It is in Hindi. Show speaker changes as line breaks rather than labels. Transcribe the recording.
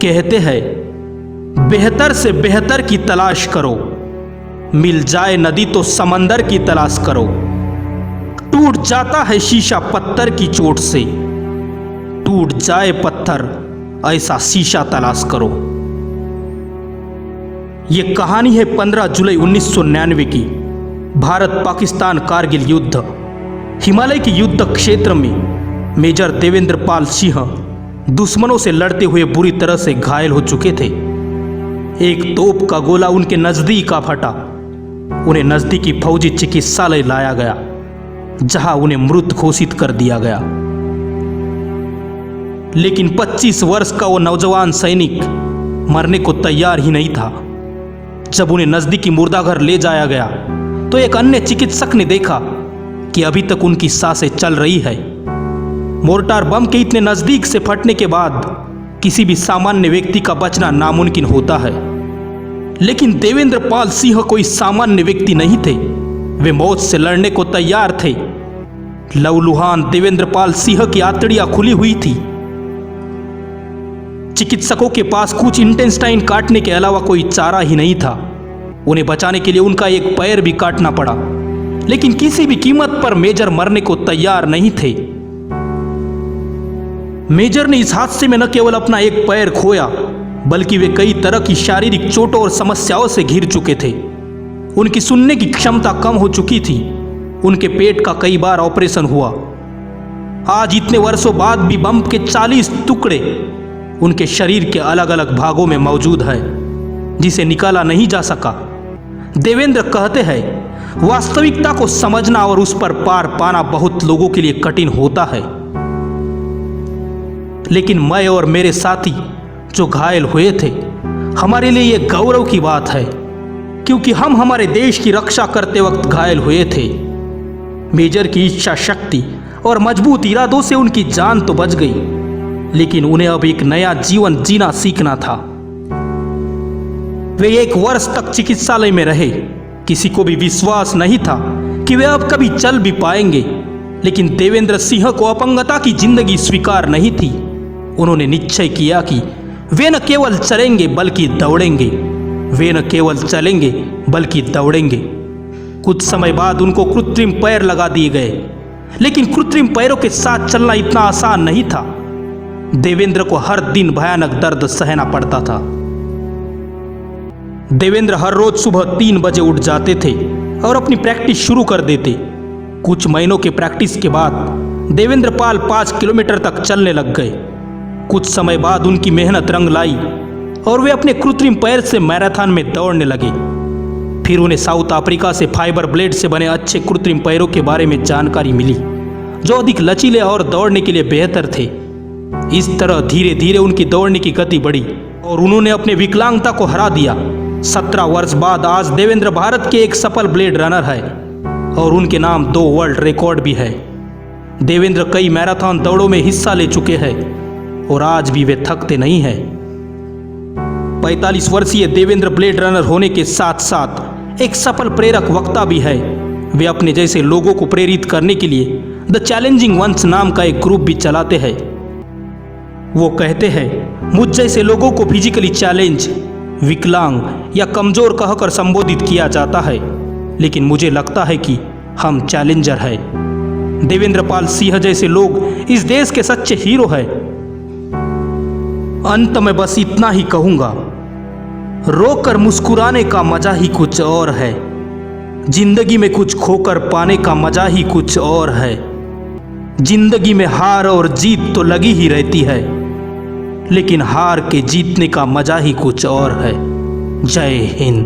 कहते हैं बेहतर से बेहतर की तलाश करो, मिल जाए नदी तो समंदर की तलाश करो। टूट जाता है शीशा पत्थर की चोट से, टूट जाए पत्थर ऐसा शीशा तलाश करो। ये कहानी है 15 जुलाई 1999 की। भारत पाकिस्तान कारगिल युद्ध। हिमालय के युद्ध क्षेत्र में मेजर देवेंद्र पाल सिंह दुश्मनों से लड़ते हुए बुरी तरह से घायल हो चुके थे। एक तोप का गोला उनके नजदीक आ फटा। उन्हें नजदीकी फौजी चिकित्सालय लाया गया, जहां उन्हें मृत घोषित कर दिया गया। लेकिन 25 वर्ष का वो नौजवान सैनिक मरने को तैयार ही नहीं था। जब उन्हें नजदीकी मुर्दाघर ले जाया गया तो एक अन्य चिकित्सक ने देखा कि अभी तक उनकी सांसें चल रही है। मोर्टार बम के इतने नजदीक से फटने के बाद किसी भी सामान्य व्यक्ति का बचना नामुमकिन होता है, लेकिन देवेंद्र पाल सिंह कोई सामान्य व्यक्ति नहीं थे। वे मौत से लड़ने को तैयार थे। लहूलुहान देवेंद्र पाल सिंह की आंतड़ियां खुली हुई थी। चिकित्सकों के पास कुछ इंटेस्टाइन काटने के अलावा कोई चारा ही नहीं था। उन्हें बचाने के लिए उनका एक पैर भी काटना पड़ा, लेकिन किसी भी कीमत पर मेजर मरने को तैयार नहीं थे। मेजर ने इस हादसे में न केवल अपना एक पैर खोया, बल्कि वे कई तरह की शारीरिक चोटों और समस्याओं से घिर चुके थे। उनकी सुनने की क्षमता कम हो चुकी थी। उनके पेट का कई बार ऑपरेशन हुआ। आज इतने वर्षों बाद भी बम के 40 टुकड़े उनके शरीर के अलग अलग भागों में मौजूद है, जिसे निकाला नहीं जा सका। देवेंद्र कहते हैं वास्तविकता को समझना और उस पर पार पाना बहुत लोगों के लिए कठिन होता है, लेकिन मैं और मेरे साथी जो घायल हुए थे, हमारे लिए यह गौरव की बात है, क्योंकि हम हमारे देश की रक्षा करते वक्त घायल हुए थे। मेजर की इच्छा शक्ति और मजबूत इरादों से उनकी जान तो बच गई, लेकिन उन्हें अब एक नया जीवन जीना सीखना था। वे 1 वर्ष तक चिकित्सालय में रहे। किसी को भी विश्वास नहीं था कि वे अब कभी चल भी पाएंगे, लेकिन देवेंद्र सिंह को अपंगता की जिंदगी स्वीकार नहीं थी। उन्होंने निश्चय किया कि वे न केवल चलेंगे बल्कि दौड़ेंगे। वे न केवल चलेंगे बल्कि दौड़ेंगे। कुछ समय बाद उनको कृत्रिम पैर लगा दिए गए, लेकिन कृत्रिम पैरों के साथ चलना इतना आसान नहीं था। देवेंद्र को हर दिन भयानक दर्द सहना पड़ता था। देवेंद्र हर रोज सुबह 3 बजे उठ जाते थे और अपनी प्रैक्टिस शुरू कर देते। कुछ महीनों के प्रैक्टिस के बाद देवेंद्र पाल 5 किलोमीटर तक चलने लग गए। कुछ समय बाद उनकी मेहनत रंग लाई और वे अपने कृत्रिम पैर से मैराथन में दौड़ने लगे। फिर उन्हें साउथ अफ्रीका से फाइबर ब्लेड से बने अच्छे कृत्रिम पैरों के बारे में जानकारी मिली, जो अधिक लचीले और दौड़ने के लिए बेहतर थे। इस तरह धीरे धीरे उनकी दौड़ने की गति बढ़ी और उन्होंने अपने विकलांगता को हरा दिया। 17 वर्ष बाद आज देवेंद्र भारत के एक सफल ब्लेड रनर है और उनके नाम 2 वर्ल्ड रिकॉर्ड भी है। देवेंद्र कई मैराथन दौड़ों में हिस्सा ले चुके हैं और आज भी वे थकते नहीं हैं। 45 वर्षीय देवेंद्र ब्लेड रनर होने के साथ साथ एक सफल प्रेरक वक्ता भी है। वे अपने जैसे लोगों को प्रेरित करने के लिए द चैलेंजिंग वंस नाम का एक ग्रुप भी चलाते हैं। वो कहते हैं मुझ जैसे लोगों को फिजिकली चैलेंज, विकलांग या कमजोर कहकर संबोधित किया जाता है, लेकिन मुझे लगता है कि हम चैलेंजर हैं। देवेंद्र पाल सिंह जैसे लोग इस देश के सच्चे हीरो हैं। अंत में बस इतना ही कहूंगा, रोकर मुस्कुराने का मजा ही कुछ और है। जिंदगी में कुछ खोकर पाने का मजा ही कुछ और है। जिंदगी में हार और जीत तो लगी ही रहती है, लेकिन हार के जीतने का मजा ही कुछ और है। जय हिंद।